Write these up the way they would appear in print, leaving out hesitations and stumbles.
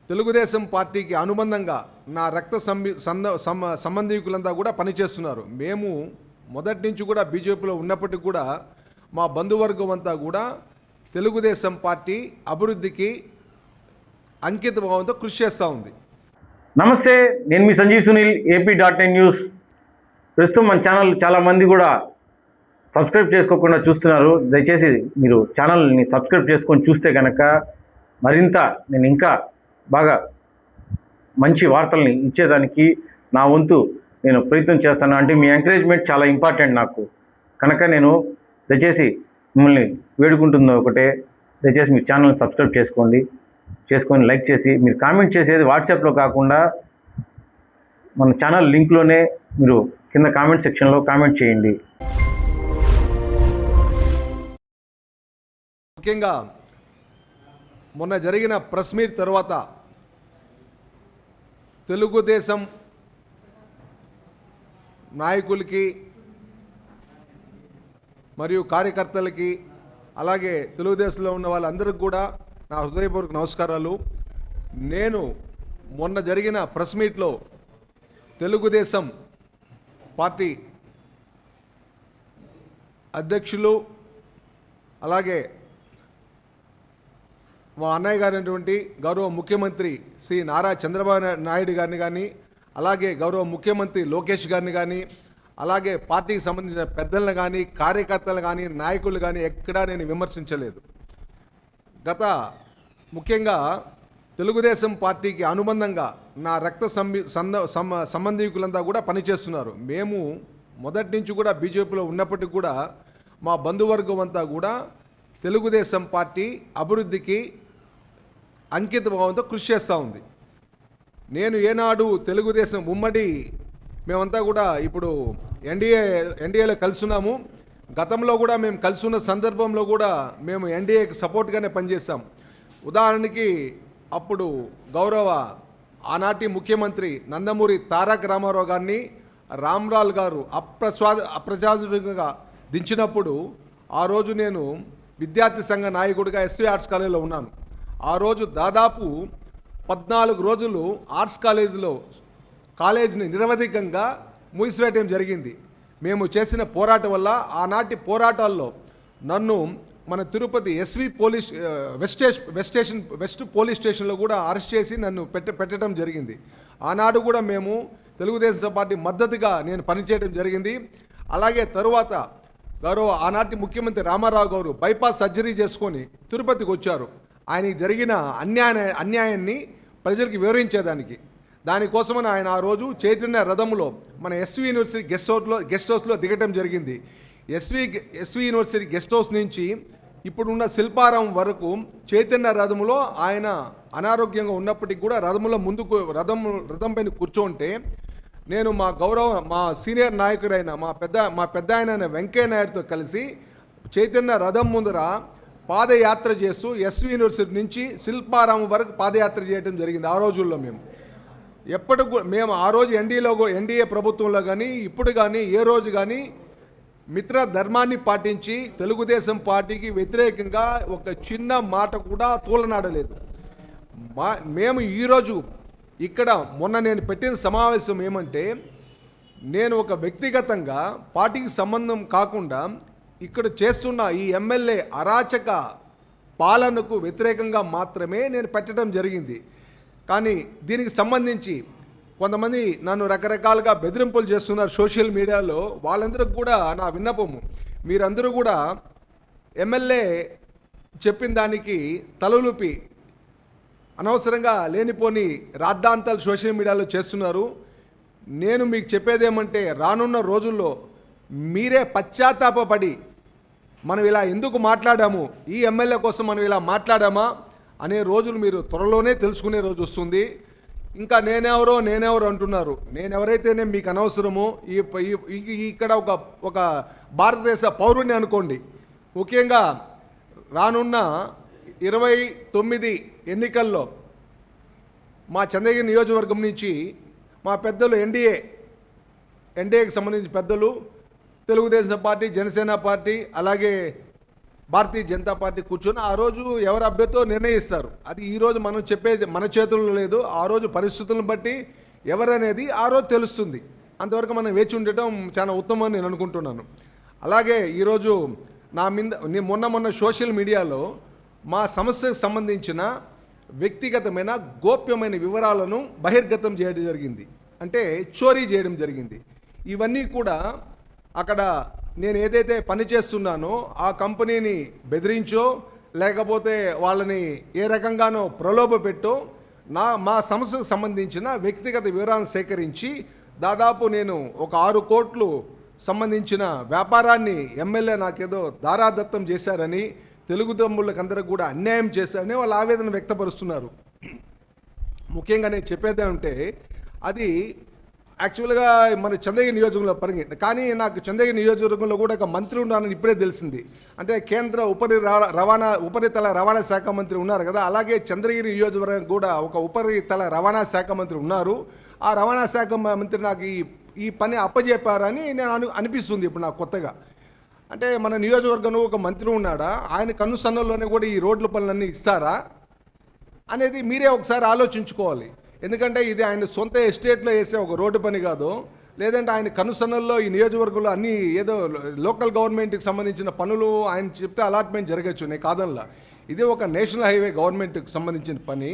తెలుగుదేశం పార్టీకి అనుబంధంగా నా రక్త సంబంధీకులంతా కూడా పనిచేస్తున్నారు. మేము మొదటి నుంచి కూడా బీజేపీలో ఉన్నప్పటికీ కూడా మా బంధువర్గం అంతా కూడా తెలుగుదేశం పార్టీ అభివృద్ధికి అంకిత భావంతో కృషి చేస్తూ ఉంది. నమస్తే, నేను మీ సంజీవ్ సునీల్, ఏపీ.in న్యూస్. ప్రస్తుతం మన ఛానల్ చాలామంది కూడా సబ్స్క్రైబ్ చేసుకోకుండా చూస్తున్నారు. దయచేసి మీరు ఛానల్ని సబ్స్క్రైబ్ చేసుకొని చూస్తే కనుక మరింత నేను ఇంకా బాగా మంచి వార్తల్ని ఇచ్చేదానికి నా వంతు నేను ప్రయత్నం చేస్తాను. అంటే మీ ఎంకరేజ్మెంట్ చాలా ఇంపార్టెంట్ నాకు. కనుక నేను దయచేసి మిమ్మల్ని వేడుకుంటుంది ఒకటే, దయచేసి మీ ఛానల్ని సబ్స్క్రైబ్ చేసుకొని లైక్ చేసి మీరు కామెంట్ చేసేది వాట్సాప్లో కాకుండా మన ఛానల్ లింక్లోనే మీరు కింద కామెంట్ సెక్షన్లో కామెంట్ చేయండి. ముఖ్యంగా మొన్న జరిగిన ప్రెస్ మీట్ తర్వాత తెలుగుదేశం నాయకులకి మరియు కార్యకర్తలకి అలాగే తెలుగుదేశంలో ఉన్న వాళ్ళందరికీ కూడా నా హృదయపూర్వక నమస్కారాలు. నేను మొన్న జరిగిన ప్రెస్ మీట్లో తెలుగుదేశం పార్టీ అధ్యక్షులు అలాగే మా అన్నయ్య గారైనటువంటి గౌరవ ముఖ్యమంత్రి శ్రీ నారా చంద్రబాబు నాయుడు గారిని కానీ, అలాగే గౌరవ ముఖ్యమంత్రి లోకేష్ గారిని కానీ, అలాగే పార్టీకి సంబంధించిన పెద్దలను కానీ, కార్యకర్తలు కానీ, నాయకులు కానీ ఎక్కడా నేను విమర్శించలేదు. ముఖ్యంగా తెలుగుదేశం పార్టీకి అనుబంధంగా నా రక్త సంబంధీకులంతా కూడా పనిచేస్తున్నారు. మేము మొదటి నుంచి కూడా బీజేపీలో ఉన్నప్పటికీ కూడా మా బంధువర్గం అంతా కూడా తెలుగుదేశం పార్టీ అభివృద్ధికి అంకిత భావంతో కృషి చేస్తూ ఉంది. నేను ఏనాడు తెలుగుదేశం ఉమ్మడి మేమంతా కూడా ఇప్పుడు ఎన్డీఏలో కలుసున్నాము. గతంలో కూడా మేము కలుసున్న సందర్భంలో కూడా మేము ఎన్డీఏకి సపోర్ట్గానే పనిచేస్తాం. ఉదాహరణకి అప్పుడు గౌరవ ఆనాటి ముఖ్యమంత్రి నందమూరి తారక రామారావు గారిని రామ్లాల్ గారు అప్రజాస్వామికంగా దించినప్పుడు ఆ రోజు నేను విద్యార్థి సంఘ నాయకుడిగా ఎస్వి ఆర్ట్స్ కాలేజీలో ఉన్నాను. ఆ రోజు దాదాపు 14 రోజులు ఆర్ట్స్ కాలేజీని నిరవధికంగా మూసివేయడం జరిగింది. మేము చేసిన పోరాటం వల్ల ఆనాటి పోరాటాల్లో నన్ను మన తిరుపతి ఎస్వి వెస్ట్ పోలీస్ స్టేషన్లో కూడా అరెస్ట్ చేసి నన్ను పెట్టడం జరిగింది. ఆనాడు కూడా మేము తెలుగుదేశం పార్టీ మద్దతుగా నేను పనిచేయడం జరిగింది. అలాగే తరువాత గౌరవ ఆనాటి ముఖ్యమంత్రి రామారావు గారు బైపాస్ సర్జరీ చేసుకొని తిరుపతికి వచ్చారు. ఆయనకి జరిగిన అన్యాయాన్ని ప్రజలకు వివరించేదానికి. దానికోసమని ఆయన ఆ రోజు చైతన్య రథంలో మన ఎస్వి యూనివర్సిటీ గెస్ట్ హౌస్లో దిగటం జరిగింది. ఎస్వి యూనివర్సిటీ గెస్ట్ హౌస్ నుంచి ఇప్పుడున్న శిల్పారామం వరకు చైతన్య రథంలో ఆయన అనారోగ్యంగా ఉన్నప్పటికీ కూడా రథం పైన కూర్చోంటే నేను మా సీనియర్ నాయకుడైన మా పెద్ద ఆయన వెంకయ్య నాయుడుతో కలిసి చైతన్య రథం ముందర పాదయాత్ర చేస్తూ ఎస్వి యూనివర్సిటీ నుంచి శిల్పారామం వరకు పాదయాత్ర చేయడం జరిగింది. ఆ రోజుల్లో మేము ఆ రోజు ఎన్డీఏ ప్రభుత్వంలో కానీ ఇప్పుడు కానీ ఏ రోజు కానీ మిత్ర ధర్మాన్ని పాటించి తెలుగుదేశం పార్టీకి వ్యతిరేకంగా ఒక చిన్న మాట కూడా తూలనాడలేదు. మేము ఈరోజు ఇక్కడ మొన్న నేను పెట్టిన సమావేశం ఏమంటే, నేను ఒక వ్యక్తిగతంగా పార్టీకి సంబంధం కాకుండా ఇక్కడ చేస్తున్న ఈ ఎమ్మెల్యే అరాచక పాలనకు వ్యతిరేకంగా మాత్రమే నేను పెట్టడం జరిగింది. కానీ దీనికి సంబంధించి కొంతమంది నన్ను రకరకాలుగా బెదిరింపులు చేస్తున్నారు సోషల్ మీడియాలో. వాళ్ళందరికీ కూడా నా విన్నపము, మీరందరూ కూడా ఎమ్మెల్యే చెప్పిన దానికి తలలుపి అనవసరంగా లేనిపోని రాద్ధాంతాలు సోషల్ మీడియాలో చేస్తున్నారు. నేను మీకు చెప్పేదేమంటే, రానున్న రోజుల్లో మీరే పశ్చాత్తాపడి మనం ఇలా ఎందుకు మాట్లాడాము, ఈ ఎమ్మెల్యే కోసం మనం ఇలా మాట్లాడామా అనే రోజులు మీరు త్వరలోనే తెలుసుకునే రోజు వస్తుంది. ఇంకా నేనెవరో అంటున్నారు. నేనెవరైతేనే మీకు అనవసరము. ఇక్కడ ఒక భారతదేశ పౌరుణ్ణి అనుకోండి. ముఖ్యంగా రానున్న 29 ఎన్నికల్లో మా చంద్రగిరి నియోజకవర్గం నుంచి మా పెద్దలు ఎన్డీఏకి సంబంధించిన పెద్దలు తెలుగుదేశం పార్టీ, జనసేన పార్టీ, అలాగే భారతీయ జనతా పార్టీ కూర్చొని ఆ రోజు ఎవరు అభ్యర్థో నిర్ణయిస్తారు. అది ఈరోజు మనం చెప్పేది మన చేతుల్లో లేదు. ఆ రోజు పరిస్థితులను బట్టి ఎవరనేది ఆ రోజు తెలుస్తుంది. అంతవరకు మనం వేచి ఉండటం చాలా ఉత్తమం అని నేను అనుకుంటున్నాను. అలాగే ఈరోజు నా మీద మొన్న సోషల్ మీడియాలో మా సమస్యకు సంబంధించిన వ్యక్తిగతమైన గోప్యమైన వివరాలను బహిర్గతం చేయడం జరిగింది. అంటే చోరీ చేయడం జరిగింది. ఇవన్నీ కూడా అక్కడ నేను ఏదైతే పని చేస్తున్నానో ఆ కంపెనీని బెదిరించో లేకపోతే వాళ్ళని ఏ రకంగానో ప్రలోభ పెట్టో మా సంస్థకు సంబంధించిన వ్యక్తిగత వివరాలను సేకరించి దాదాపు నేను ఒక 6 కోట్లు సంబంధించిన వ్యాపారాన్ని ఎమ్మెల్యే నాకేదో దారాదత్తం చేశారని, తెలుగు తమ్ముళ్ళకందరికి కూడా అన్యాయం చేశారని వాళ్ళు ఆవేదన వ్యక్తపరుస్తున్నారు. ముఖ్యంగా నేను చెప్పేది అంటే అది యాక్చువల్గా మన చంద్రగిరి నియోజకవర్గంలో పరిగె కానీ నాకు చంద్రగిరి నియోజకవర్గంలో కూడా ఒక మంత్రి ఉన్నారని ఇప్పుడే తెలిసింది. అంటే కేంద్ర ఉపరితల రవాణా శాఖ మంత్రి ఉన్నారు కదా, అలాగే చంద్రగిరి నియోజకవర్గం కూడా ఒక ఉపరితల రవాణా శాఖ మంత్రి ఉన్నారు. ఆ రవాణా శాఖ మంత్రి నాకు ఈ పని అప్పజెప్పారని నేను అనిపిస్తుంది ఇప్పుడు నాకు కొత్తగా. అంటే మన నియోజకవర్గంలో ఒక మంత్రి ఉన్నాడా, ఆయన కన్నుసన్నల్లోనే కూడా ఈ రోడ్ల పనులన్నీ ఇస్తారా అనేది మీరే ఒకసారి ఆలోచించుకోవాలి. ఎందుకంటే ఇది ఆయన సొంత ఎస్టేట్లో వేసే ఒక రోడ్డు పని కాదు, లేదంటే ఆయన కనుసన్నల్లో ఈ నియోజకవర్గంలో అన్ని ఏదో లోకల్ గవర్నమెంట్కి సంబంధించిన పనులు ఆయన చెప్తే అలాట్మెంట్ జరగచ్చు, నేను కాదనలా. ఇది ఒక నేషనల్ హైవే గవర్నమెంట్కి సంబంధించిన పని.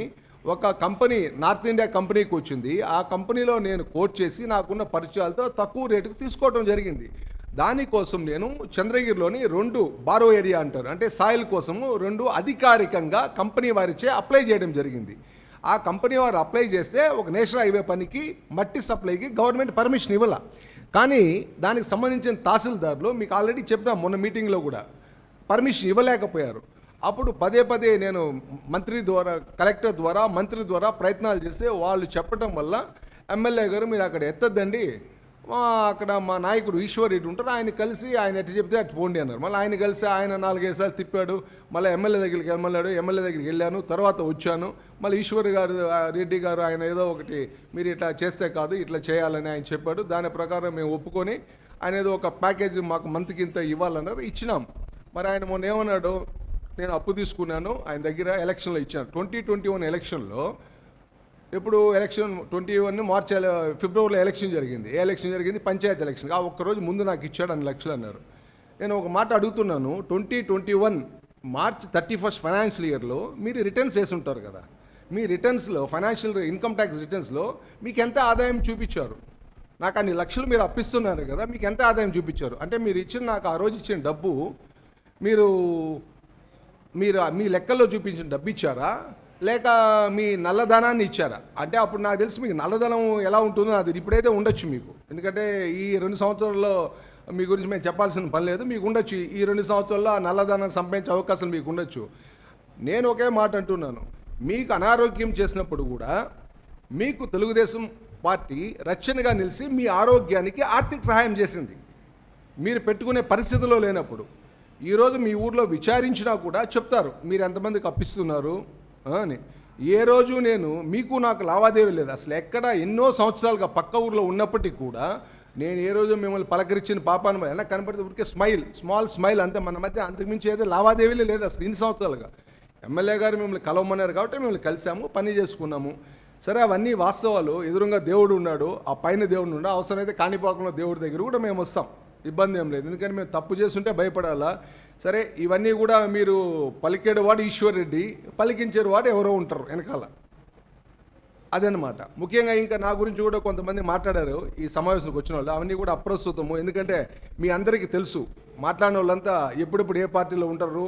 ఒక కంపెనీ నార్త్ ఇండియా కంపెనీకి వచ్చింది. ఆ కంపెనీలో నేను కోట్ చేసి నాకున్న పరిచయాలతో తక్కువ రేటుకు తీసుకోవడం జరిగింది. దానికోసం నేను చంద్రగిరిలోని 2 బారో ఏరియా అంటారు, అంటే సాయిల్ కోసము 2 అధికారికంగా కంపెనీ వారిచే అప్లై చేయడం జరిగింది. ఆ కంపెనీ వారు అప్లై చేస్తే ఒక నేషనల్ హైవే పనికి మట్టి సప్లైకి గవర్నమెంట్ పర్మిషన్ ఇవ్వాల. కానీ దానికి సంబంధించిన తహసీల్దార్లు మీకు ఆల్రెడీ చెప్పిన మొన్న మీటింగ్లో కూడా పర్మిషన్ ఇవ్వలేకపోయారు. అప్పుడు పదే నేను మంత్రి ద్వారా, కలెక్టర్ ద్వారా, మంత్రి ద్వారా ప్రయత్నాలు చేస్తే వాళ్ళు చెప్పడం వల్ల ఎమ్మెల్యే గారు మీరు అక్కడ ఎత్తద్దండి, అక్కడ మా నాయకుడు ఈశ్వర్ రెడ్డి ఉంటారు, ఆయన కలిసి ఆయన ఎట్టు చెప్తే అటు పోండి అన్నారు. మళ్ళీ ఆయన కలిసి ఆయన 4-5 సార్లు తిప్పాడు. మళ్ళీ ఎమ్మెల్యే దగ్గరికి ఎమ్మెల్యే దగ్గరికి వెళ్ళాను, తర్వాత వచ్చాను. మళ్ళీ ఈశ్వర్ గారు రెడ్డి గారు ఆయన ఏదో ఒకటి మీరు ఇట్లా చేస్తే కాదు ఇట్లా చేయాలని ఆయన చెప్పాడు. దాని ప్రకారం మేము ఒప్పుకొని ఆయన ఏదో ఒక ప్యాకేజ్ మాకు మంత్కి ఇంత ఇవ్వాలన్నారు, ఇచ్చినాం. మరి ఆయన మొన్న ఏమన్నాడు, నేను అప్పు తీసుకున్నాను ఆయన దగ్గర, ఎలక్షన్లో ఇచ్చాను. 2021 ఎలక్షన్లో, ఇప్పుడు ఎలక్షన్ 21 మార్చి ఫిబ్రవరిలో ఎలక్షన్ జరిగింది. ఏ ఎలక్షన్ జరిగింది? పంచాయతీ ఎలక్షన్. ఆ ఒక్కరోజు ముందు నాకు ఇచ్చాడు 2 లక్షలు అన్నారు. నేను ఒక మాట అడుగుతున్నాను, 2021 మార్చ్ 31 ఫైనాన్షియల్ ఇయర్లో మీరు రిటర్న్స్ వేసి ఉంటారు కదా, మీ రిటర్న్స్లో ఫైనాన్షియల్ ఇన్కమ్ ట్యాక్స్ రిటర్న్స్లో మీకు ఎంత ఆదాయం చూపించారు? నాకు అన్ని లక్షలు మీరు అప్పిస్తున్నారు కదా, మీకు ఎంత ఆదాయం చూపించారు? అంటే మీరు ఇచ్చిన నాకు ఆ రోజు ఇచ్చిన డబ్బు మీరు మీ లెక్కల్లో చూపించిన డబ్బు ఇచ్చారా, లేక మీ నల్లధనాన్ని ఇచ్చారా? అంటే అప్పుడు నాకు తెలిసి మీకు నల్లధనం ఎలా ఉంటుందో అది ఇప్పుడైతే ఉండొచ్చు మీకు, ఎందుకంటే ఈ 2 సంవత్సరాల్లో మీ గురించి మేము చెప్పాల్సిన పని లేదు, మీకు ఉండొచ్చు. ఈ 2 సంవత్సరాల్లో ఆ నల్లధనం సంపాదించే అవకాశం మీకు ఉండొచ్చు. నేను ఒకే మాట అంటున్నాను, మీకు అనారోగ్యం చేసినప్పుడు కూడా మీకు తెలుగుదేశం పార్టీ రక్షణగా నిలిచి మీ ఆరోగ్యానికి ఆర్థిక సహాయం చేసింది. మీరు పెట్టుకునే పరిస్థితిలో లేనప్పుడు ఈరోజు మీ ఊర్లో విచారించినా కూడా చెప్తారు మీరు ఎంతమందికి అప్పిస్తున్నారు అని. ఏ రోజు నేను మీకు నాకు లావాదేవీ లేదు అసలు. ఎక్కడ ఎన్నో సంవత్సరాలుగా పక్క ఊర్లో ఉన్నప్పటికీ కూడా నేను ఏ రోజు మిమ్మల్ని పలకరించిన పాపాను ఎలా కనపడితే ఊరికే స్మాల్ స్మైల్ అంతే, మన మధ్య అంతకుమించి ఏదో లావాదేవీలే లేదు అసలు. ఇన్ని సంవత్సరాలుగా ఎమ్మెల్యే గారు మిమ్మల్ని కలవమన్నారు కాబట్టి మిమ్మల్ని కలిసాము, పని చేసుకున్నాము. సరే, అవన్నీ వాస్తవాలు. ఎదురుగా దేవుడు ఉన్నాడు, ఆ పైన దేవుడు ఉన్నాడు. అవసరమైతే కాణిపాకంలో దేవుడి దగ్గర కూడా మేము వస్తాం, ఇబ్బంది ఏం లేదు. ఎందుకంటే మేము తప్పు చేస్తుంటే భయపడాలా? సరే, ఇవన్నీ కూడా మీరు పలికేడువాడు ఈశ్వర్ రెడ్డి, పలికించేవాడు ఎవరో ఉంటారు వెనకాల, అదనమాట. ముఖ్యంగా ఇంకా నా గురించి కూడా కొంతమంది మాట్లాడారు ఈ సమావేశానికి వచ్చిన వాళ్ళు, అవన్నీ కూడా అప్రస్తుతము. ఎందుకంటే మీ అందరికీ తెలుసు మాట్లాడిన వాళ్ళంతా ఎప్పుడెప్పుడు ఏ పార్టీలో ఉంటారు,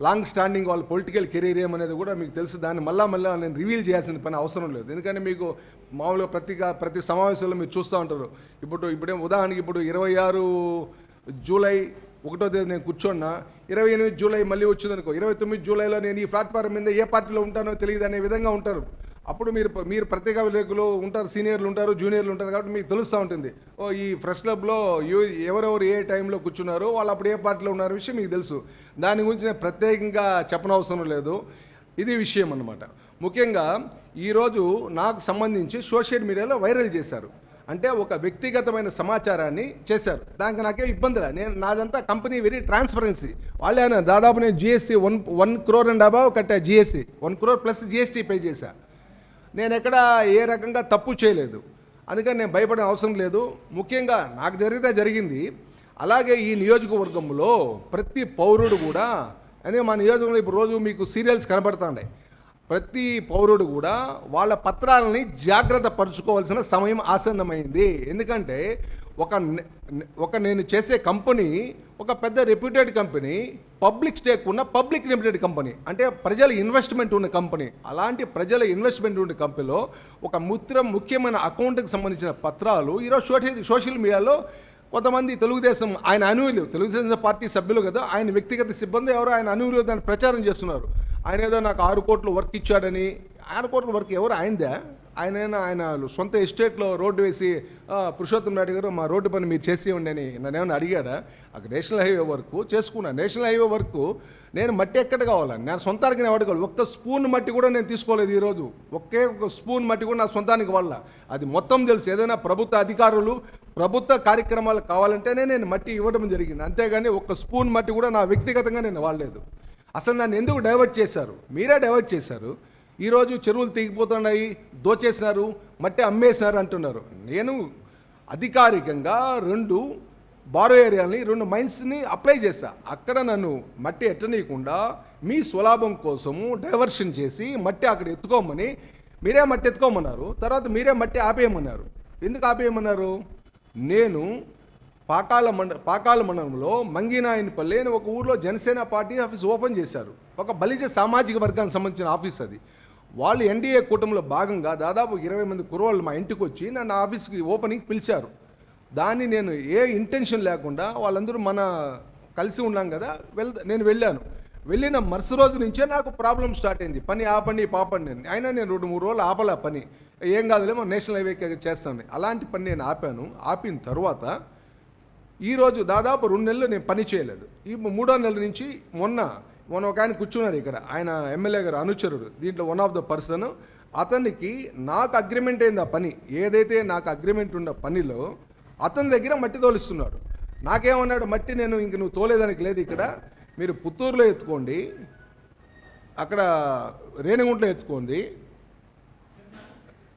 లాంగ్ స్టాండింగ్ వాళ్ళ పొలిటికల్ కెరీర్ ఏమనేది కూడా మీకు తెలుసు. దాన్ని మళ్ళా నేను రివీల్ చేయాల్సిన పని అవసరం లేదు. ఎందుకంటే మీకు మామూలుగా ప్రతి సమావేశంలో మీరు చూస్తూ ఉంటారు. ఇప్పుడే ఉదాహరణకి ఇప్పుడు 26 జూలై 1వ తేదీ నేను కూర్చోన్నా, 28 జూలై మళ్ళీ వచ్చిందనుకో, 29 జూలైలో నేను ఈ ప్లాట్ఫారం మీద ఏ పార్టీలో ఉంటానో తెలియదు అనే విధంగా ఉంటారు. అప్పుడు మీరు పత్రికా విలేకరులు ఉంటారు, సీనియర్లు ఉంటారు, జూనియర్లు ఉంటారు, కాబట్టి మీకు తెలుస్తూ ఉంటుంది. ఈ ప్రెస్ క్లబ్లో ఎవరెవరు ఏ టైంలో కూర్చున్నారో వాళ్ళు అప్పుడు ఏ పార్టీలో ఉన్నారో విషయం మీకు తెలుసు. దాని గురించి నేను ప్రత్యేకంగా చెప్పనవసరం లేదు. ఇది విషయం అన్నమాట. ముఖ్యంగా ఈరోజు నాకు సంబంధించి సోషల్ మీడియాలో వైరల్ చేశారు. అంటే ఒక వ్యక్తిగతమైన సమాచారాన్ని చేశారు. దానికి నాకేం ఇబ్బందిలే. నాదంతా కంపెనీ వెరీ ట్రాన్స్పరెన్సీ. వాళ్ళే దాదాపు నేను GST 1 crore and above Katta. GST 1 crore plus GST pay చేశా. నేను ఎక్కడ ఏ రకంగా తప్పు చేయలేదు. అందుకని నేను భయపడే అవసరం లేదు. ముఖ్యంగా నాకు జరిగితే జరిగింది. అలాగే ఈ నియోజకవర్గంలో ప్రతి పౌరుడు కూడా, అనే మా నియోజకవర్గంలో ఇప్పుడు రోజు మీకు సీరియల్స్ కనబడుతున్నాయి. ప్రతి పౌరుడు కూడా వాళ్ళ పత్రాలని జాగ్రత్త పరుచుకోవాల్సిన సమయం ఆసన్నమైంది. ఎందుకంటే ఒక నేను చేసే కంపెనీ ఒక పెద్ద రెప్యూటెడ్ కంపెనీ, పబ్లిక్ స్టేక్ ఉన్న పబ్లిక్ లిమిటెడ్ కంపెనీ, అంటే ప్రజల ఇన్వెస్ట్మెంట్ ఉన్న కంపెనీ. అలాంటి ప్రజల ఇన్వెస్ట్మెంట్ ఉన్న కంపెనీలో ఒక ముఖ్యమైన అకౌంట్కి సంబంధించిన పత్రాలు ఈరోజు సోషల్ మీడియాలో కొంతమంది తెలుగుదేశం ఆయన అనువులు, తెలుగుదేశం పార్టీ సభ్యులు కదా, ఆయన వ్యక్తిగత సిబ్బంది ఎవరో ఆయన అనువులు దాన్ని ప్రచారం చేస్తున్నారు. ఆయన ఏదో నాకు 6 కోట్లు వర్క్ ఇచ్చాడని. 6 కోట్ల వర్క్ ఎవరు ఆయనదే? ఆయన సొంత ఎస్టేట్లో రోడ్డు వేసి పురుషోత్తం నాయుడు గారు మా రోడ్డు పని మీరు చేసి ఉండని నన్ను ఏమైనా అడిగాడా? అక్కడ నేషనల్ హైవే వర్క్ చేసుకున్నాను. నేషనల్ హైవే వర్క్ నేను మట్టి ఎక్కడ కావాలని నేను సొంతానికి నేను అడగాలి. ఒక్క స్పూన్ మట్టి కూడా నేను తీసుకోలేదు ఈరోజు. ఒక స్పూన్ మట్టి కూడా నా సొంతానికి వల్ల అది మొత్తం తెలుసు. ఏదైనా ప్రభుత్వ అధికారులు ప్రభుత్వ కార్యక్రమాలు కావాలంటేనే నేను మట్టి ఇవ్వడం జరిగింది. అంతేగాని ఒక్క స్పూన్ మట్టి కూడా నా వ్యక్తిగతంగా నేను వాడలేదు. అసలు నన్ను ఎందుకు డైవర్ట్ చేశారు? మీరే డైవర్ట్ చేశారు. ఈరోజు చెరువులు తెగిపోతున్నాయి, దోచేసినారు, మట్టి అమ్మేసినారు అంటున్నారు. నేను అధికారికంగా 2 బారో ఏరియాలని 2 మైన్స్ని అప్లై చేశా. అక్కడ నన్ను మట్టి ఎట్టనీయకుండా మీ స్వలాభం కోసము డైవర్షన్ చేసి మట్టి అక్కడ ఎత్తుకోమని, మీరే మట్టి ఎత్తుకోమన్నారు. తర్వాత మీరే మట్టి ఆపేయమన్నారు. ఎందుకు ఆపేయమన్నారు? నేను పాకాల మండలంలో మంగినాయనపల్లి అని ఒక ఊర్లో జనసేన పార్టీ ఆఫీస్ ఓపెన్ చేశారు. ఒక బలిజ సామాజిక వర్గానికి సంబంధించిన ఆఫీస్ అది. వాళ్ళు ఎన్డీఏ కూటమిలో భాగంగా దాదాపు 20 మంది కుర్రోళ్ళు మా ఇంటికి వచ్చి నన్ను ఆఫీస్కి ఓపెనింగ్ పిలిచారు. దాన్ని నేను ఏ ఇంటెన్షన్ లేకుండా వాళ్ళందరూ కలిసి ఉన్నాం కదా, నేను వెళ్ళాను. వెళ్ళిన మరుసటి రోజు నుంచే నాకు ప్రాబ్లం స్టార్ట్ అయింది. పని ఆపండి పాపండి నేను. అయినా నేను 2-3 రోజులు ఆపలే పని. ఏం కాదులేమో నేషనల్ హైవేకి చేస్తాను. అలాంటి పని నేను ఆపాను. ఆపిన తర్వాత ఈరోజు దాదాపు 2 నెలలు నేను పని చేయలేదు. ఈ 3వ నెల నుంచి మొన్న ఒక ఆయన కూర్చున్నారు ఇక్కడ, ఆయన ఎమ్మెల్యే గారు అనుచరుడు, దీంట్లో వన్ ఆఫ్ ద పర్సన్. అతనికి నాకు అగ్రిమెంట్ అయింది. ఆ పని ఏదైతే నాకు అగ్రిమెంట్ ఉన్న పనిలో అతని దగ్గర మట్టి తోలిస్తున్నాడు. నాకేమన్నాడు, మట్టి నేను ఇంక నువ్వు తోలేదానికి లేదు, ఇక్కడ మీరు పుత్తూరులో ఎత్తుకోండి, అక్కడ రేణిగుంటలో ఎత్తుకోండి,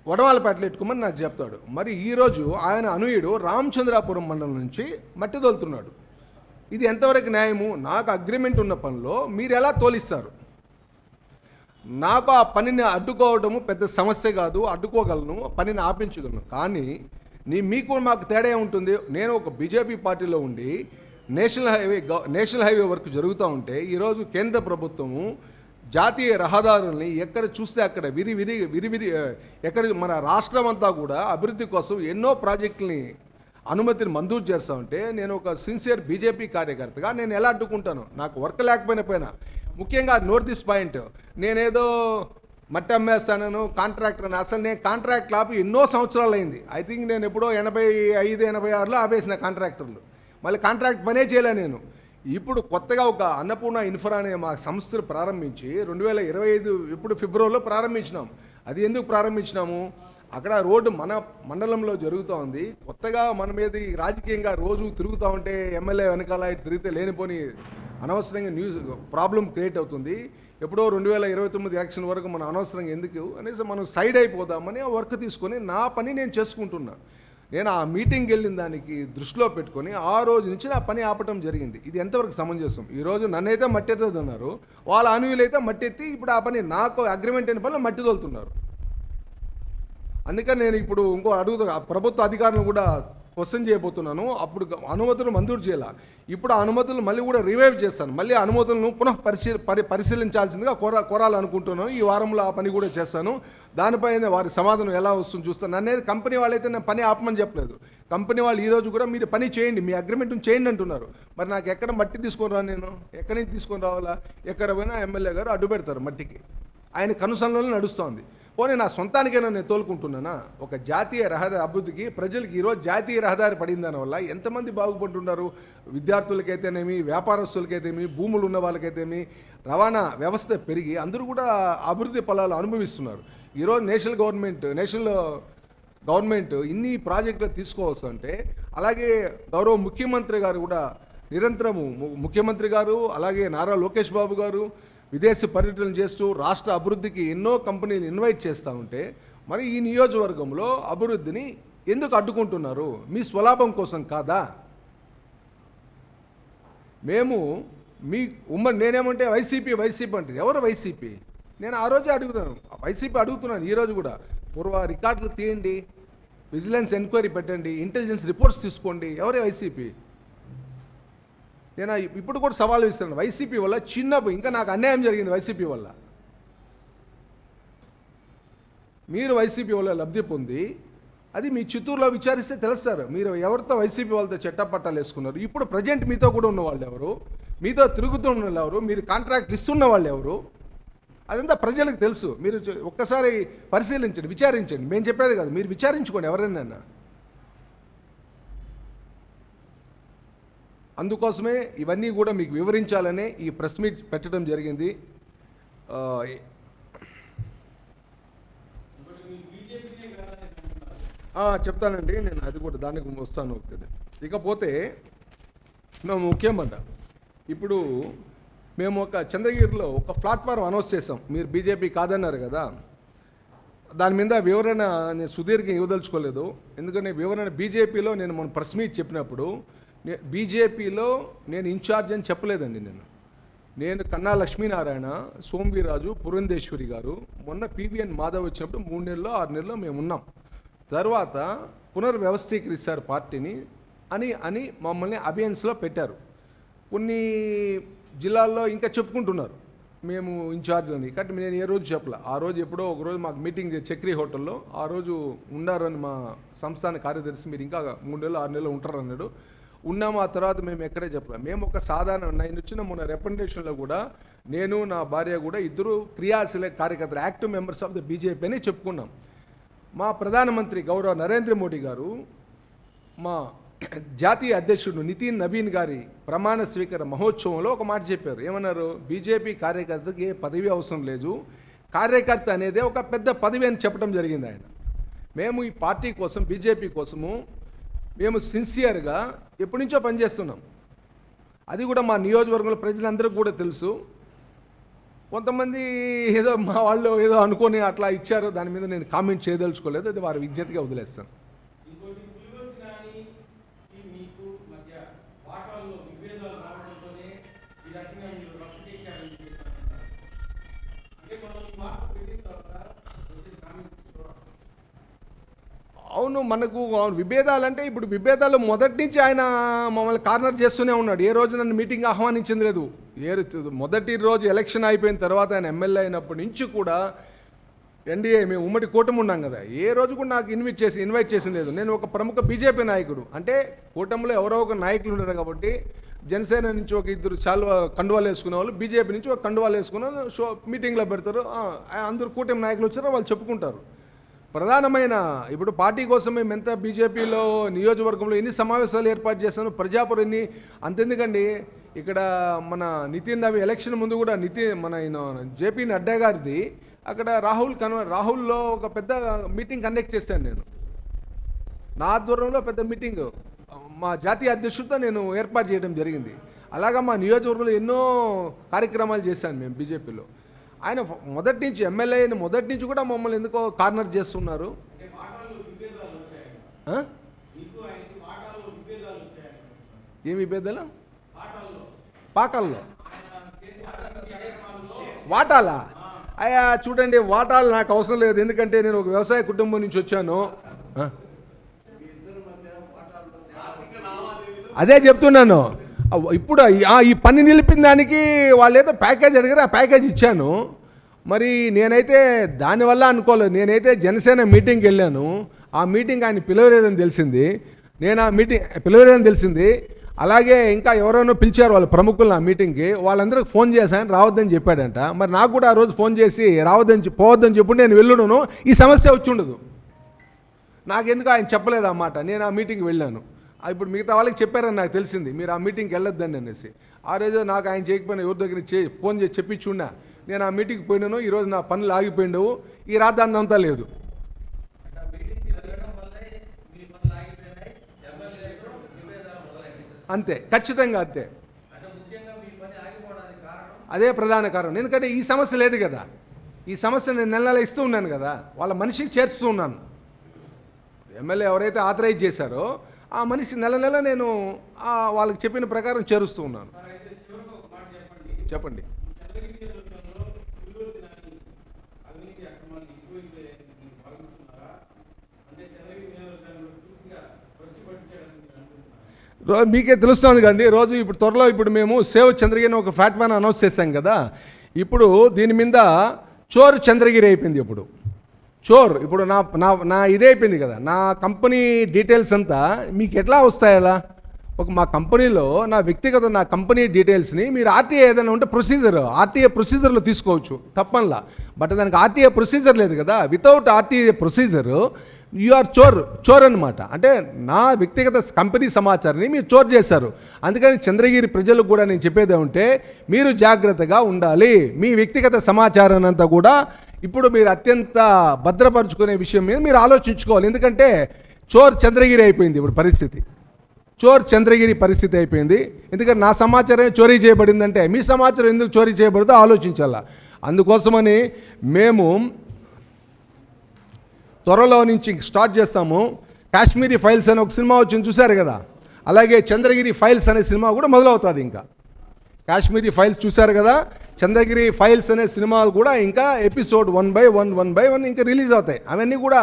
వడమాలపేటలో ఎత్తుకోమని నాకు చెప్తాడు. మరి ఈరోజు ఆయన అనుయుడు రామచంద్రాపురం మండలం నుంచి మట్టి తోలుతున్నాడు. ఇది ఎంతవరకు న్యాయము? నాకు అగ్రిమెంట్ ఉన్న పనిలో మీరు ఎలా తోలిస్తారు? నాకు ఆ పనిని అడ్డుకోవడము పెద్ద సమస్య కాదు, అడ్డుకోగలను, పనిని ఆపించగలను. కానీ మీకు మాకు తేడా ఉంటుంది. నేను ఒక బీజేపీ పార్టీలో ఉండి నేషనల్ హైవే వర్క్ జరుగుతూ ఉంటే ఈరోజు కేంద్ర ప్రభుత్వము జాతీయ రహదారుల్ని ఎక్కడ చూస్తే అక్కడ విరివిరి ఎక్కడ మన రాష్ట్రం అంతా కూడా అభివృద్ధి కోసం ఎన్నో ప్రాజెక్టులని అనుమతిని మంజూరు చేస్తూ ఉంటే నేను ఒక సిన్సియర్ బీజేపీ కార్యకర్తగా నేను ఎలా అడ్డుకుంటాను? నాకు వర్క్ లేకపోయినా ముఖ్యంగా నోట్ దిస్ పాయింట్, నేనేదో మట్టి అమ్మేస్తాను కాంట్రాక్టర్ అని. అసలు నేను కాంట్రాక్ట్ ఆపి ఎన్నో సంవత్సరాలు అయింది. ఐ థింక్ నేను ఎప్పుడో 85-86లో ఆపేసిన కాంట్రాక్టర్లు. మళ్ళీ కాంట్రాక్ట్ పనే చేయలే నేను. ఇప్పుడు కొత్తగా ఒక అన్నపూర్ణ ఇన్ఫ్రా అనే మా సంస్థను ప్రారంభించి 2025 ఇప్పుడు ఫిబ్రవరిలో ప్రారంభించినాం. అది ఎందుకు ప్రారంభించినాము? అక్కడ రోడ్డు మన మండలంలో జరుగుతూ ఉంది. కొత్తగా మన మీద రాజకీయంగా రోజు తిరుగుతూ ఉంటే ఎమ్మెల్యే వెనకాల ఇటు తిరిగితే లేనిపోని అనవసరంగా ప్రాబ్లం క్రియేట్ అవుతుంది. ఎప్పుడో 2029 ఎలక్షన్ వరకు మనం అనవసరంగా ఎందుకు అనేసి మనం సైడ్ అయిపోదామని ఆ వర్క్ తీసుకొని నా పని నేను చేసుకుంటున్నా. నేను ఆ మీటింగ్కి వెళ్ళిన దానికి దృష్టిలో పెట్టుకొని ఆ రోజు నుంచి నా పని ఆపటం జరిగింది. ఇది ఎంతవరకు సమంజసం? ఈరోజు నన్నైతే మట్టి ఎత్తదన్నారు, వాళ్ళ అనువులైతే మట్టి ఎత్తి ఇప్పుడు ఆ పని నాకు అగ్రిమెంట్ అయిన పనిలో మట్టి తోలుతున్నారు. అందుకని నేను ఇప్పుడు ఇంకో అడుగుతా, ప్రభుత్వ అధికారులను కూడా క్వశ్చన్ చేయబోతున్నాను. అప్పుడు అనుమతులు మంజూరు చేయాల, ఇప్పుడు ఆ అనుమతులు మళ్ళీ కూడా రివైవ్ చేస్తాను. మళ్ళీ అనుమతులను పునః పరిశీలించాల్సిందిగా కోరాలనుకుంటున్నాను. ఈ వారంలో ఆ పని కూడా చేస్తాను. దానిపైన వారి సమాధానం ఎలా వస్తుందో చూస్తాను. నన్నేది కంపెనీ వాళ్ళైతే నేను పని ఆపమని చెప్పలేదు. కంపెనీ వాళ్ళు ఈరోజు కూడా మీరు పని చేయండి, మీ అగ్రిమెంట్ని చేయండి అంటున్నారు. మరి నాకు ఎక్కడ మట్టి తీసుకొని రా, నేను ఎక్కడి నుంచి తీసుకొని రావాలా? ఎక్కడ పోయినా ఎమ్మెల్యే గారు అడ్డు పెడతారు మట్టికి. ఆయన కనుసనలో నడుస్తోంది. పోనీ నా సొంతానికైనా నేను తోలుకుంటున్నానా? ఒక జాతీయ రహదారి అభివృద్ధికి ప్రజలకి ఈరోజు జాతీయ రహదారి పడిన దానివల్ల ఎంతమంది బాగుపడుతున్నారు? విద్యార్థులకైతేనేమి, వ్యాపారస్తులకైతేమి, భూములు ఉన్న వాళ్ళకైతేమి, రవాణా వ్యవస్థ పెరిగి అందరూ కూడా అభివృద్ధి ఫలాలు అనుభవిస్తున్నారు. ఈరోజు నేషనల్ గవర్నమెంట్ ఇన్ని ప్రాజెక్టులు తీసుకోవస్తుంటే, అలాగే గౌరవ ముఖ్యమంత్రి గారు కూడా నిరంతరము ముఖ్యమంత్రి గారు అలాగే నారా లోకేష్ బాబు గారు విదేశీ పర్యటనలు చేస్తూ రాష్ట్ర అభివృద్ధికి ఎన్నో కంపెనీలు ఇన్వైట్ చేస్తూ ఉంటే, మరి ఈ నియోజకవర్గంలో అభివృద్ధిని ఎందుకు అడ్డుకుంటున్నారు? మీ స్వలాభం కోసం కాదా? మేము మీ నేనేమంటే వైసీపీ అంటే ఎవరు వైసీపీ? నేను ఆ రోజే అడుగుతాను, వైసీపీ అడుగుతున్నాను ఈరోజు కూడా. పూర్వ రికార్డులు తీయండి, విజిలెన్స్ ఎంక్వైరీ పెట్టండి, ఇంటెలిజెన్స్ రిపోర్ట్స్ తీసుకోండి. ఎవరే వైసీపీ? నేను ఇప్పుడు కూడా సవాలు ఇస్తున్నాను. వైసీపీ వల్ల ఇంకా నాకు అన్యాయం జరిగింది. వైసీపీ వల్ల మీరు వైసీపీ వల్ల లబ్ధి పొంది, అది మీ చిత్తూరులో విచారిస్తే తెలుస్తారు మీరు ఎవరితో వైసీపీ వాళ్ళతో చట్టపట్టాలు వేసుకున్నారు. ఇప్పుడు ప్రజెంట్ మీతో కూడా ఉన్న వాళ్ళు ఎవరు, మీతో తిరుగుతున్న వాళ్ళు ఎవరు, మీరు కాంట్రాక్ట్ ఇస్తున్న వాళ్ళు ఎవరు, అదంతా ప్రజలకు తెలుసు. మీరు ఒక్కసారి పరిశీలించండి, విచారించండి. మేము చెప్పేది కాదు, మీరు విచారించుకోండి ఎవరైనా. అందుకోసమే ఇవన్నీ కూడా మీకు వివరించాలనే ఈ ప్రెస్ మీట్ పెట్టడం జరిగింది. చెప్తానండి, నేను అది కూడా దానికి వస్తాను. ఇకపోతే మేము ముఖ్యమంట ఇప్పుడు మేము ఒక చంద్రగిరిలో ఒక ప్లాట్ఫామ్ అనౌన్స్ చేసాం. మీరు బీజేపీ కాదన్నారు కదా, దాని మీద వివరణ నేను సుదీర్ఘంగా ఇవ్వదలుచుకోలేదు. ఎందుకంటే వివరణ బీజేపీలో నేను మన ప్రెస్ మీట్ చెప్పినప్పుడు బీజేపీలో నేను ఇన్ఛార్జ్ అని చెప్పలేదండి. నేను కన్నా లక్ష్మీనారాయణ, సోమవీరాజు, పురంధేశ్వరి గారు మొన్న పివిఎన్ మాధవ్ వచ్చినప్పుడు 3 నెలల్లో 6 నెలల్లో మేము ఉన్నాం. తర్వాత పునర్వ్యవస్థీకరిస్తారు పార్టీని అని మమ్మల్ని అబియన్స్లో పెట్టారు. కొన్ని జిల్లాల్లో ఇంకా చెప్పుకుంటున్నారు మేము ఇన్ఛార్జ్ అని. కాబట్టి నేను ఏ రోజు చెప్పలే. ఆ రోజు ఎప్పుడో ఒకరోజు మాకు మీటింగ్ చక్రీ హోటల్లో ఆ రోజు ఉండారని మా సంస్థాన కార్యదర్శి, మీరు ఇంకా 3 నెలలు 6 నెలలు ఉంటారు అన్నాడు. ఉన్నాము. ఆ తర్వాత మేము ఎక్కడే చెప్పలేం. మేము ఒక సాధారణ నేను వచ్చిన మొన్న రిప్రజెంటేషన్లో కూడా నేను నా భార్య కూడా ఇద్దరు క్రియాశీల కార్యకర్తలు, active members of the BJP అని చెప్పుకున్నాం. మా ప్రధానమంత్రి గౌరవ నరేంద్ర మోడీ గారు మా జాతీయ అధ్యక్షుడు నితిన్ నబీన్ గారి ప్రమాణ స్వీకార మహోత్సవంలో ఒక మాట చెప్పారు. ఏమన్నారు? బీజేపీ కార్యకర్తకి ఏ పదవి అవసరం లేదు, కార్యకర్త అనేది ఒక పెద్ద పదవి అని చెప్పడం జరిగింది ఆయన. మేము ఈ పార్టీ కోసం, బీజేపీ కోసము మేము సిన్సియర్గా ఎప్పటి నుంచో పనిచేస్తున్నాం. అది కూడా మా నియోజకవర్గంలో ప్రజలందరికీ కూడా తెలుసు. కొంతమంది ఏదో మా వాళ్ళు ఏదో అనుకొని అట్లా ఇచ్చారు, దాని మీద నేను కామెంట్ చేయదలుచుకోలేదు. అది వారి విజ్ఞతగా వదిలేస్తాను. అవును, మనకు విభేదాలంటే ఇప్పుడు విభేదాలు మొదటి నుంచి ఆయన మమ్మల్ని కార్నర్ చేస్తూనే ఉన్నాడు. ఏ రోజు నన్ను మీటింగ్ ఆహ్వానించింది లేదు. మొదటి రోజు ఎలక్షన్ అయిపోయిన తర్వాత ఆయన ఎమ్మెల్యే అయినప్పటి నుంచి కూడా ఎన్డీఏ మేము ఉమ్మడి కూటమి ఉన్నాం కదా, ఏ రోజు కూడా నాకు ఇన్వైట్ చేసింది లేదు. నేను ఒక ప్రముఖ బీజేపీ నాయకుడు, అంటే కూటమిలో ఎవరో ఒక నాయకులు ఉన్నారు కాబట్టి జనసేన నుంచి ఒక ఇద్దరు కండువాలు వేసుకునే వాళ్ళు, బీజేపీ నుంచి ఒక కండువాలు వేసుకున్న మీటింగ్లో పెడతారు. అందరూ కూటమి నాయకులు వచ్చారో వాళ్ళు చెప్పుకుంటారు. ప్రధానమైన ఇప్పుడు పార్టీ కోసం మేము ఎంత బీజేపీలో నియోజకవర్గంలో ఎన్ని సమావేశాలు ఏర్పాటు చేస్తాను, ప్రజాపురం ఎన్ని, అంతెందుకండి ఇక్కడ మన నితిన్ నవీ ఎలక్షన్ ముందు కూడా మన జేపీ నడ్డా గారిది అక్కడ రాహుల్లో ఒక పెద్ద మీటింగ్ కండక్ట్ చేశాను నేను. నా ఆధ్వర్యంలో పెద్ద మీటింగ్ మా జాతీయ అధ్యక్షుడితో నేను ఏర్పాటు చేయడం జరిగింది. అలాగా మా నియోజకవర్గంలో ఎన్నో కార్యక్రమాలు చేశాను మేము బీజేపీలో. ఆయన మొదటి నుంచి ఎమ్మెల్యే అయిన మొదటి నుంచి కూడా మమ్మల్ని ఎందుకో కార్నర్ చేస్తున్నారు. ఏం విభేదాలు? పాకాల్లో వాటాలా? అయ్యా చూడండి, వాటాలు నాకు అవసరం లేదు, ఎందుకంటే నేను ఒక వ్యవసాయ కుటుంబం నుంచి వచ్చాను. అదే చెప్తున్నాను. ఇప్పుడు ఈ పని నిలిపిన దానికి వాళ్ళు ఏదో ప్యాకేజ్ అడిగారు, ఆ ప్యాకేజ్ ఇచ్చాను. మరి నేనైతే దానివల్ల అనుకోలేదు. నేనైతే జనసేన మీటింగ్కి వెళ్ళాను, ఆ మీటింగ్ ఆయన పిలవలేదని తెలిసింది. నేను ఆ మీటింగ్ పిలవలేదని తెలిసింది. అలాగే ఇంకా ఎవరైనా పిలిచారు వాళ్ళు ప్రముఖులు ఆ మీటింగ్కి, వాళ్ళందరికీ ఫోన్ చేశాను రావద్దని చెప్పాడంట. మరి నాకు కూడా ఆ రోజు ఫోన్ చేసి పోవద్దని చెప్పి నేను వెళ్ళును, ఈ సమస్య వచ్చి ఉండదు. నాకెందుకు ఆయన చెప్పలేదు అన్నమాట. నేను ఆ మీటింగ్కి వెళ్ళాను. ఇప్పుడు మిగతా వాళ్ళకి చెప్పారని నాకు తెలిసింది, మీరు ఆ మీటింగ్కి వెళ్ళొద్దని అనేసి. ఆ రోజు నాకు ఆయన చేయకపోయినా ఎవరి దగ్గర ఫోన్ చేసి చెప్పించున్నా. నేను ఆ మీటింగ్కి పోయినాను, ఈరోజు నా పనులు ఆగిపోయినావు, ఈ రాద్ధాంతం అంతా లేదు. అంతే, ఖచ్చితంగా అంతే. అదే ప్రధాన కారణం. ఎందుకంటే ఈ సమస్య లేదు కదా. ఈ సమస్య నేను నెల నెల ఇస్తూ ఉన్నాను కదా, వాళ్ళ మనిషికి చేర్చుతూ ఉన్నాను. ఎమ్మెల్యే ఎవరైతే ఆథరైజ్ చేశారో ఆ మనిషికి నెల నెల నేను వాళ్ళకి చెప్పిన ప్రకారం చేరుస్తూ ఉన్నాను. చెప్పండి. మీకే తెలుస్తుంది కదండి. రోజు ఇప్పుడు త్వరలో ఇప్పుడు మేము సేవ్ చంద్రగిరి ఒక ఫ్లాట్ఫామ్ అనౌన్స్ చేశాం కదా. ఇప్పుడు దీని మీద చోర్ చంద్రగిరి అయిపోయింది. ఇప్పుడు నా నా నా ఇదే అయిపోయింది కదా. నా కంపెనీ డీటెయిల్స్ అంతా మీకు ఎట్లా వస్తాయి? అలా మా కంపెనీలో నా కంపెనీ డీటెయిల్స్ని మీరు ఆర్టీఏ ఏదైనా ఉంటే ఆర్టీఏ ప్రొసీజర్లో తీసుకోవచ్చు, తప్పనిలా. బట్ దానికి ఆర్టీఏ ప్రొసీజర్ లేదు కదా. Without RTA procedure you are చోర్ అనమాట. అంటే నా వ్యక్తిగత కంపెనీ సమాచారాన్ని మీరు చోర్ చేశారు. అందుకని చంద్రగిరి ప్రజలకు కూడా నేను చెప్పేది ఉంటే మీరు జాగ్రత్తగా ఉండాలి. మీ వ్యక్తిగత సమాచారాన్ని అంతా కూడా ఇప్పుడు మీరు అత్యంత భద్రపరుచుకునే విషయం మీద మీరు ఆలోచించుకోవాలి. ఎందుకంటే చోర్ చంద్రగిరి అయిపోయింది ఇప్పుడు పరిస్థితి. చోర్ చంద్రగిరి పరిస్థితి అయిపోయింది. ఎందుకంటే నా సమాచారం చోరీ చేయబడిందంటే మీ సమాచారం ఎందుకు చోరీ చేయబడిందో ఆలోచించాలా. అందుకోసమని మేము త్వరలో నుంచి స్టార్ట్ చేస్తాము. కాశ్మీరీ ఫైల్స్ అనే ఒక సినిమా వచ్చింది, చూశారు కదా. అలాగే చంద్రగిరి ఫైల్స్ అనే సినిమా కూడా మొదలవుతుంది. ఇంకా కాశ్మీరీ ఫైల్స్ చూశారు కదా, చంద్రగిరి ఫైల్స్ అనే సినిమాలు కూడా ఇంకా ఎపిసోడ్ 1/1 ఇంకా రిలీజ్ అవుతాయి. అవన్నీ కూడా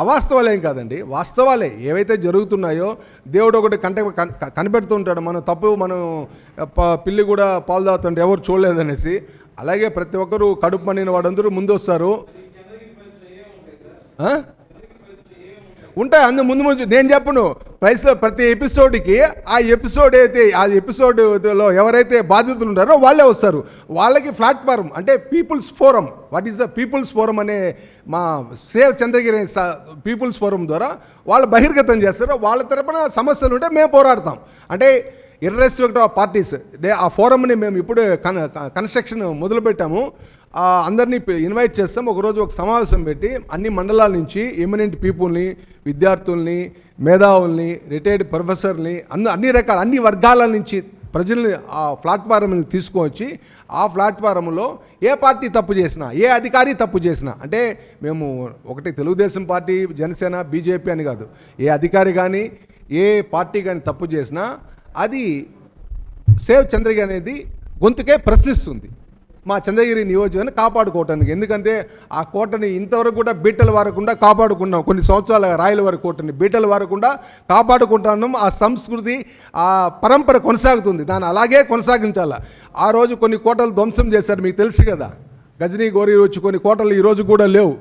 అవాస్తవాలేం కాదండి, వాస్తవాలే. ఏవైతే జరుగుతున్నాయో దేవుడు ఒకటి కనిపెడుతుంటాడు. మనం పిల్లి కూడా పాలు తాగుతుంటే ఎవరు చూడలేదనేసి. అలాగే ప్రతి ఒక్కరూ కడుపు మండిన వాడందరూ ముందు వస్తారు. ఉంటాయి ముందు నేను చెప్పను. ప్రైస్లో ప్రతి ఎపిసోడ్కి ఆ ఎపిసోడ్లో ఎవరైతే బాధితులు ఉంటారో వాళ్ళే వస్తారు. వాళ్ళకి ప్లాట్ఫారం అంటే people's forum. What is the people's forum అనే మా సేవ్ చంద్రగిరి పీపుల్స్ ఫోరం ద్వారా వాళ్ళు బహిర్గతం చేస్తారు. వాళ్ళ తరపున సమస్యలు ఉంటే మేము పోరాడతాం. అంటే ఇర్రెస్పెక్టివ్ ఆఫ్ పార్టీస్ ఆ ఫోరంని మేము ఇప్పుడే కన్స్ట్రక్షన్ మొదలుపెట్టాము. అందరినీ ఇన్వైట్ చేస్తాం. ఒకరోజు ఒక సమావేశం పెట్టి అన్ని మండలాల నుంచి ఎమినెంట్ పీపుల్ని, విద్యార్థుల్ని, మేధావుల్ని, రిటైర్డ్ ప్రొఫెసర్ని, అన్ని రకాల అన్ని వర్గాల నుంచి ప్రజల్ని ఆ ప్లాట్ఫారంని తీసుకువచ్చి ఆ ప్లాట్ఫారంలో ఏ పార్టీ తప్పు చేసినా, ఏ అధికారి తప్పు చేసినా, అంటే మేము ఒకటి తెలుగుదేశం పార్టీ, జనసేన, బీజేపీ అని కాదు, ఏ అధికారి కానీ ఏ పార్టీ కానీ తప్పు చేసినా అది సేవ్ చంద్రగిరి అనేది గొంతుకే ప్రశ్నిస్తుంది మా చంద్రగిరి నియోజకవర్గాన్ని కాపాడుకోవటానికి. ఎందుకంటే ఆ కోటని ఇంతవరకు కూడా బీటలు వారకుండా కాపాడుకున్నాం. కొన్ని సంవత్సరాల రాయల వారి కోటని బీటలు వారకుండా కాపాడుకుంటున్నాం. ఆ సంస్కృతి, ఆ పరంపర కొనసాగుతుంది. దాన్ని అలాగే కొనసాగించాలి. ఆ రోజు కొన్ని కోటలు ధ్వంసం చేశారు, మీకు తెలుసు కదా. గజనీ గోరి వచ్చి కొన్ని కోటలు ఈరోజు కూడా లేవు.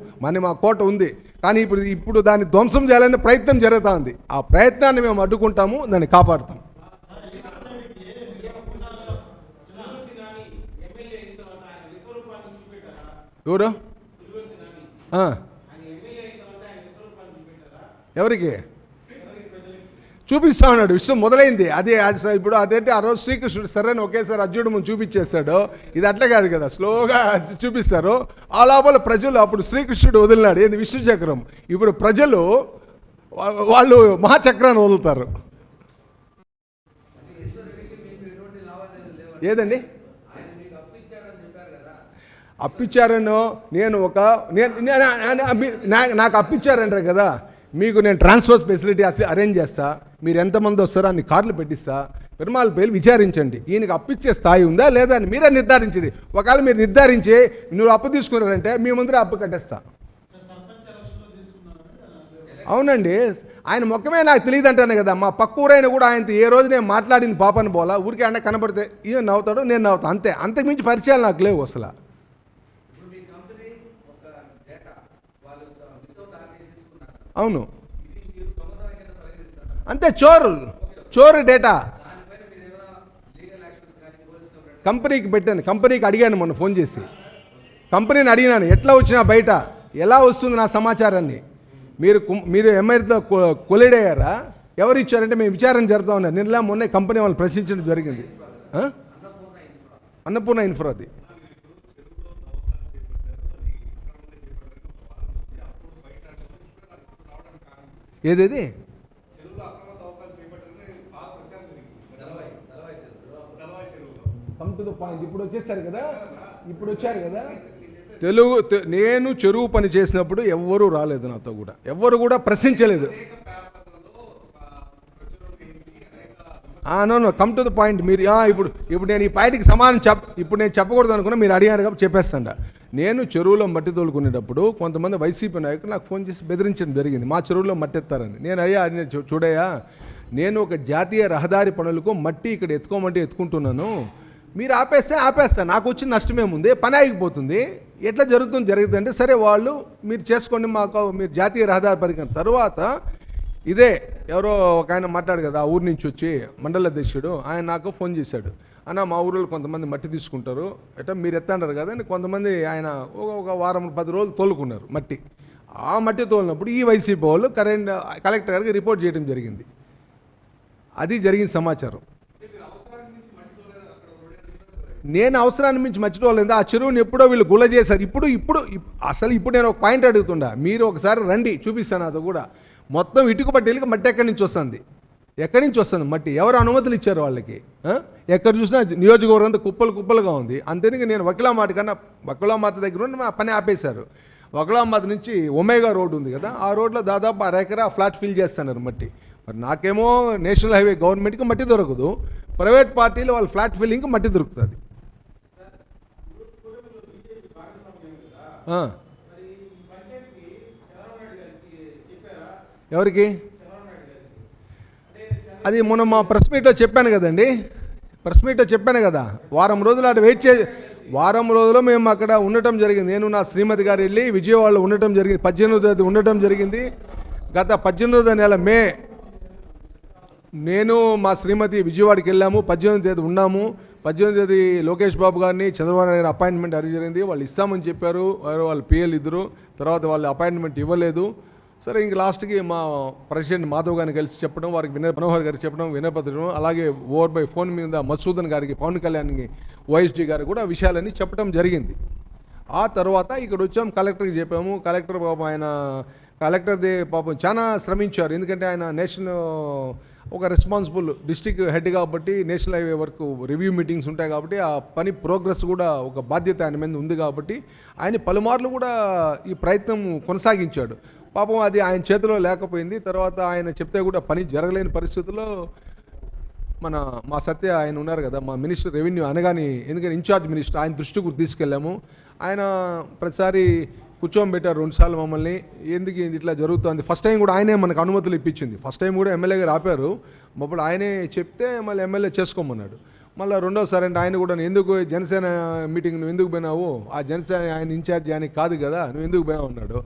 మా కోట ఉంది, కానీ ఇప్పుడు దాన్ని ధ్వంసం చేయాలనే ప్రయత్నం జరుగుతూ ఉంది. ఆ ప్రయత్నాన్ని మేము అడ్డుకుంటాము, దాన్ని కాపాడుతాం. ఎవరు? ఎవరికి చూపిస్తా ఉన్నాడు? విషయం మొదలైంది అది ఇప్పుడు అదేంటి ఆ రోజు శ్రీకృష్ణుడు సరైన ఒకేసారి అర్జునుడు ముందు చూపించేస్తాడు. ఇది అట్లా కాదు కదా, స్లోగా చూపిస్తారు. ఆ లోపల ప్రజలు అప్పుడు శ్రీకృష్ణుడు వదిలినాడు ఏంది విష్ణు చక్రం. ఇప్పుడు ప్రజలు వాళ్ళు మహాచక్రాన్ని వదులుతారు. ఏదండి అప్పిచ్చారనో నాకు అప్పిచ్చారంటారు కదా, మీకు నేను ట్రాన్స్పోర్ట్ ఫెసిలిటీ అరేంజ్ చేస్తా, మీరు ఎంతమంది వస్తారో అన్ని కార్లు పెట్టిస్తా, పెరుమాళ పేరు విచారించండి, ఈయనకి అప్పిచ్చే స్థాయి ఉందా లేదా అని మీరే నిర్ధారించింది. ఒకవేళ మీరు నిర్ధారించి నువ్వు అప్పు తీసుకున్నారంటే మీ ముందరే అప్పు కట్టేస్తా. అవునండి, ఆయన మొక్కమే నాకు తెలియదు అంటాను కదా. మా పక్క ఊరైన కూడా ఆయనతో ఏ రోజు నేను మాట్లాడిన పాపని పోలా, ఊరికే ఆయన కనబడితే ఈయన నవ్వుతాడు, నేను నవ్వుతాను, అంతే. అంతకుమించి పరిచయాలు నాకు లేవు అసలు. అవును, అంతే. చోరు డేటా కంపెనీకి పెట్టాను. కంపెనీకి అడిగాను మొన్న ఫోన్ చేసి, కంపెనీని అడిగినాను ఎట్లా వచ్చినా బయట ఎలా వస్తుంది నా సమాచారాన్ని. మీరు ఎంఐతో కొలిడ్ అయ్యారా? ఎవరు ఇచ్చారంటే మేము విచారణ జరుగుతూ ఉన్నది. నిన్న మొన్న కంపెనీ వాళ్ళు ప్రశ్నించడం జరిగింది. అన్నపూర్ణ ఇన్ఫ్రా అది. ఏదేది పాయింట్. ఇప్పుడు వచ్చేసారు కదా, ఇప్పుడు వచ్చారు కదా. నేను చెరువు పని చేసినప్పుడు ఎవ్వరూ రాలేదు నాతో కూడా, ఎవ్వరు కూడా ప్రశ్నించలేదు. No come to the point. మీరు ఇప్పుడు నేను ఈ పాయింట్కి సమానం ఇప్పుడు నేను చెప్పకూడదు అనుకున్నా, మీరు అడిగారు కాబట్టి చెప్పేస్తాను. నేను చెరువులో మట్టి తోలుకునేటప్పుడు కొంతమంది వైసీపీ నాయకులు నాకు ఫోన్ చేసి బెదిరించడం జరిగింది, మా చెరువులో మట్టి ఎత్తారని. నేను అయ్యా చూడయ్యా, నేను ఒక జాతీయ రహదారి పనులకు మట్టి ఇక్కడ ఎత్తుకోమంటే ఎత్తుకుంటున్నాను, మీరు ఆపేస్తాను, నాకు వచ్చిన నష్టమేముంది, పని ఆగిపోతుంది, ఎట్లా జరుగుతుంది అంటే సరే వాళ్ళు మీరు చేసుకోండి, మీరు జాతీయ రహదారి పథకం. తర్వాత ఇదే ఎవరో ఒక ఆయన మాట్లాడు కదా, ఆ ఊరి నుంచి వచ్చి మండల అధ్యక్షుడు, ఆయన నాకు ఫోన్ చేశాడు, అన్న మా ఊరిలో కొంతమంది మట్టి తీసుకుంటారు, ఎట్లా మీరు ఎత్తంటారు కదా అని. కొంతమంది ఆయన ఒక వారం 10 రోజులు తోలుకున్నారు మట్టి. ఆ మట్టి తోలినప్పుడు ఈ వైసీపీ వాళ్ళు కలెక్టర్ గారికి రిపోర్ట్ చేయడం జరిగింది. అది జరిగిన సమాచారం. నేను అవసరాన్ని మించి మర్చిపోలేదు. ఆ చెరువుని ఎప్పుడో వీళ్ళు గుల్ల చేశారు. ఇప్పుడు నేను ఒక పాయింట్ అడుగుతుండా, మీరు ఒకసారి రండి చూపిస్తాను. అది కూడా మొత్తం ఇటుక పట్టేళ్ళకి మట్టి ఎక్కడి నుంచి వస్తుంది మట్టి? ఎవరు అనుమతులు ఇచ్చారు వాళ్ళకి? ఎక్కడ చూసినా నియోజకవర్గం అంతా కుప్పలుగా ఉంది. అంతేందుకు నేను వకిలామాత దగ్గర ఉండి మా పని ఆపేశారు. వకిలామాత నుంచి ఒమేగా రోడ్డు ఉంది కదా, ఆ రోడ్లో దాదాపు 1 ఎకరా ఫ్లాట్ ఫిల్ చేస్తున్నారు మట్టి. మరి నాకేమో నేషనల్ హైవే గవర్నమెంట్కి మట్టి దొరకదు, ప్రైవేట్ పార్టీలు వాళ్ళ ఫ్లాట్ ఫిల్లింగ్కి మట్టి దొరుకుతుంది. ఎవరికి? అది మొన్న మా ప్రెస్ మీట్లో చెప్పాను కదా, వారం రోజులు అటు వారం రోజులు మేము అక్కడ ఉండటం జరిగింది. నేను నా శ్రీమతి గారు వెళ్ళి విజయవాడలో ఉండటం జరిగింది. 18వ తేదీ ఉండటం జరిగింది. గత 18వ నెల మే నేను మా శ్రీమతి విజయవాడకి వెళ్ళాము. 18వ తేదీ ఉన్నాము. 18వ తేదీ లోకేష్ బాబు గారిని చంద్రబాబు నాయుడు అపాయింట్మెంట్ అడిగి జరిగింది. వాళ్ళు ఇస్తామని చెప్పారు, వాళ్ళ పిఎల్ ఇద్దరు. తర్వాత వాళ్ళు అపాయింట్మెంట్ ఇవ్వలేదు. సరే ఇంక లాస్ట్కి మా ప్రెసిడెంట్ మాధవ్ గారిని కలిసి చెప్పడం, వారికి మనోహర్ గారికి చెప్పడం, వినపత్రం, అలాగే ఓవర్ బై ఫోన్ మీద మధుసూదన్ గారికి, పవన్ కళ్యాణ్కి, ఓఎస్డీ గారికి కూడా విషయాలన్నీ చెప్పడం జరిగింది. ఆ తర్వాత ఇక్కడ వచ్చాము, కలెక్టర్కి చెప్పాము. కలెక్టర్ పాపం చాలా శ్రమించారు. ఎందుకంటే ఆయన నేషనల్ ఒక రెస్పాన్సిబుల్ డిస్ట్రిక్ట్ హెడ్ కాబట్టి నేషనల్ హైవే వరకు రివ్యూ మీటింగ్స్ ఉంటాయి కాబట్టి ఆ పని ప్రోగ్రెస్ కూడా ఒక బాధ్యత ఆయన మీద ఉంది కాబట్టి ఆయన పలుమార్లు కూడా ఈ ప్రయత్నం కొనసాగించాడు. పాపం అది ఆయన చేతిలో లేకపోయింది. తర్వాత ఆయన చెప్తే కూడా పని జరగలేని పరిస్థితుల్లో మా సత్య ఆయన ఉన్నారు కదా, మా మినిస్టర్ రెవెన్యూ అనగానే, ఎందుకంటే ఇన్ఛార్జ్ మినిస్టర్, ఆయన దృష్టికి తీసుకెళ్ళాము. ఆయన ప్రతిసారి కూర్చోబెట్టారు 2 సార్లు మమ్మల్ని. ఎందుకు ఇట్లా జరుగుతుంది? ఫస్ట్ టైం కూడా ఆయనే మనకు అనుమతులు ఇప్పించింది. ఫస్ట్ టైం కూడా ఎమ్మెల్యే గారు ఆపారు, అప్పుడు ఆయనే చెప్తే మళ్ళీ ఎమ్మెల్యే చేసుకోమన్నాడు. మళ్ళీ రెండోసారి అంటే ఆయన కూడా, ఎందుకు జనసేన మీటింగ్ నువ్వు ఎందుకు పోయినావు? ఆ జనసేన ఆయన ఇన్ఛార్జ్ ఆయనకి కాదు కదా, నువ్వు ఎందుకు పోయినావు అన్నాడు.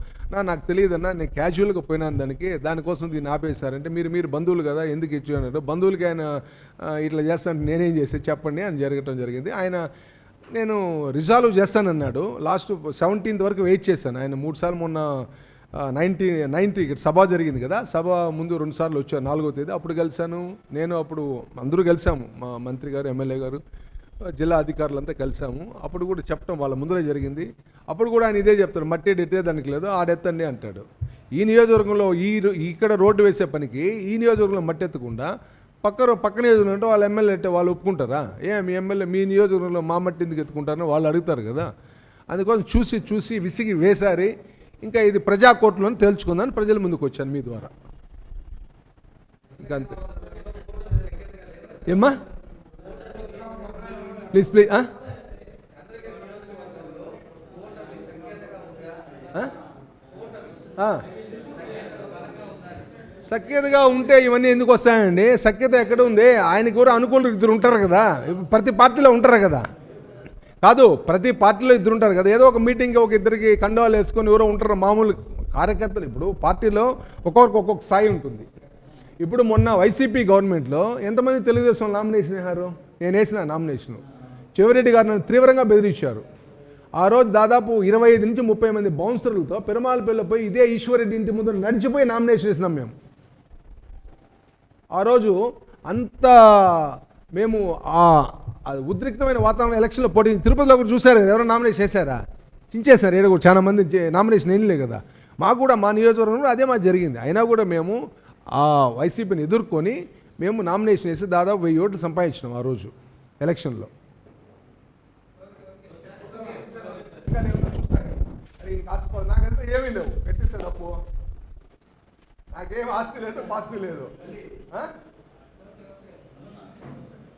నాకు తెలియదన్నా, నేను క్యాజువల్గా పోయినాను దానికోసం దీన్ని ఆపేశారంటే, మీరు బంధువులు కదా ఎందుకు ఇచ్చి అన్నాడు. బంధువులకి ఆయన ఇట్లా చేస్తానంటే నేనేం చేస్తే చెప్పండి అని జరగటం జరిగింది. ఆయన నేను రిజాల్వ్ చేస్తానన్నాడు. లాస్ట్ 17th వరకు వెయిట్ చేశాను. ఆయన 3 సార్లు మొన్న 9th ఇక్కడ సభ జరిగింది కదా, సభ ముందు 2 సార్లు వచ్చారు. 4వ తేదీ అప్పుడు కలిశాను నేను. అప్పుడు అందరూ కలిసాము, మా మంత్రి గారు, ఎమ్మెల్యే గారు, జిల్లా అధికారులంతా కలిసాము. అప్పుడు కూడా చెప్పడం వాళ్ళ ముందరే జరిగింది. అప్పుడు కూడా ఆయన ఇదే చెప్తాడు, మట్టి ఎత్తేదానికి లేదు, ఆడెత్తండి అంటాడు. ఈ నియోజకవర్గంలో ఇక్కడ రోడ్డు వేసే పనికి ఈ నియోజకవర్గంలో మట్టి ఎత్తకుండా పక్క నియోజకవర్గంలో వాళ్ళ ఎమ్మెల్యే అంటే వాళ్ళు ఒప్పుకుంటారా? మీ ఎమ్మెల్యే మీ నియోజకవర్గంలో మా మట్టి ఎందుకు ఎత్తుకుంటారని వాళ్ళు అడుగుతారు కదా. అందుకోసం చూసి విసిగి వేసారి ఇంకా ఇది ప్రజాకోర్టులో తేల్చుకుందని ప్రజల ముందుకు వచ్చాను మీ ద్వారా. ఇంకా అంతే. ఏమ్మా ప్లీజ్ సఖ్యతగా ఉంటే ఇవన్నీ ఎందుకు వస్తాయండి? సఖ్యత ఎక్కడ ఉంది? ఆయనకు కూడా అనుకూల ఇద్దరు ఉంటారు కదా, ప్రతి పార్టీలో ఉంటారు కదా. కాదు, ప్రతి పార్టీలో ఇద్దరు ఉంటారు కదా. ఏదో ఒక మీటింగ్కి ఒక ఇద్దరికి కండవాలు వేసుకొని ఎవరో ఉంటారు మామూలు కార్యకర్తలు. ఇప్పుడు పార్టీలో ఒక్కొక్కరికి ఒక్కొక్క స్థాయి ఉంటుంది. ఇప్పుడు మొన్న వైసీపీ గవర్నమెంట్లో ఎంతమంది తెలుగుదేశం నామినేషన్ వేశారు? నేను వేసిన నామినేషను. చెవిరెడ్డి గారు నన్ను తీవ్రంగా బెదిరించారు. ఆ రోజు దాదాపు 25 నుంచి 30 మంది బౌన్సర్లతో పెరుమాళపల్లిలో పోయి ఇదే ఈశ్వరెడ్డి ఇంటి ముందు నడిచిపోయి నామినేషన్ వేసినాం మేము. ఆ రోజు అంత మేము ఉద్రిక్తమైన వాతావరణం ఎలక్షన్లో పోటీ. తిరుపతిలో కూడా చూసారు కదా, ఎవరైనా నామినేషన్ చేశారా? చించేశారు. ఏదో కూడా చాలా మంది నామినేషన్ వేయలే కదా. మాకు కూడా మా నియోజకవర్గంలో అదే మాకు జరిగింది. అయినా కూడా మేము ఆ వైసీపీని ఎదుర్కొని మేము నామినేషన్ వేసి దాదాపు 1000 ఓట్లు సంపాదించినాం ఆ రోజు ఎలక్షన్లో. ఏమీ లేవు, ఎట్టిస్తే తప్పు? నాకేం ఆస్తి లేదు, పాస్తి లేదు,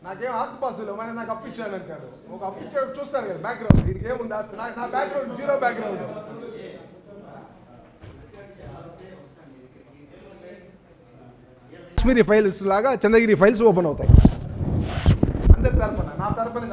నాకేం ఆస్తి పాస్తి లేవు, మరి నాకు అప్పించాను అంటాడు. ఒక అప్పించాడు చూస్తాను కదా బ్యాక్గ్రౌండ్, వీడికి ఏముంది ఆస్తి? నా background zero background. Kashmiri files లాగా చంద్రగిరి ఫైల్స్ ఓపెన్ అవుతాయి అందరి తరపున, నా తరపున.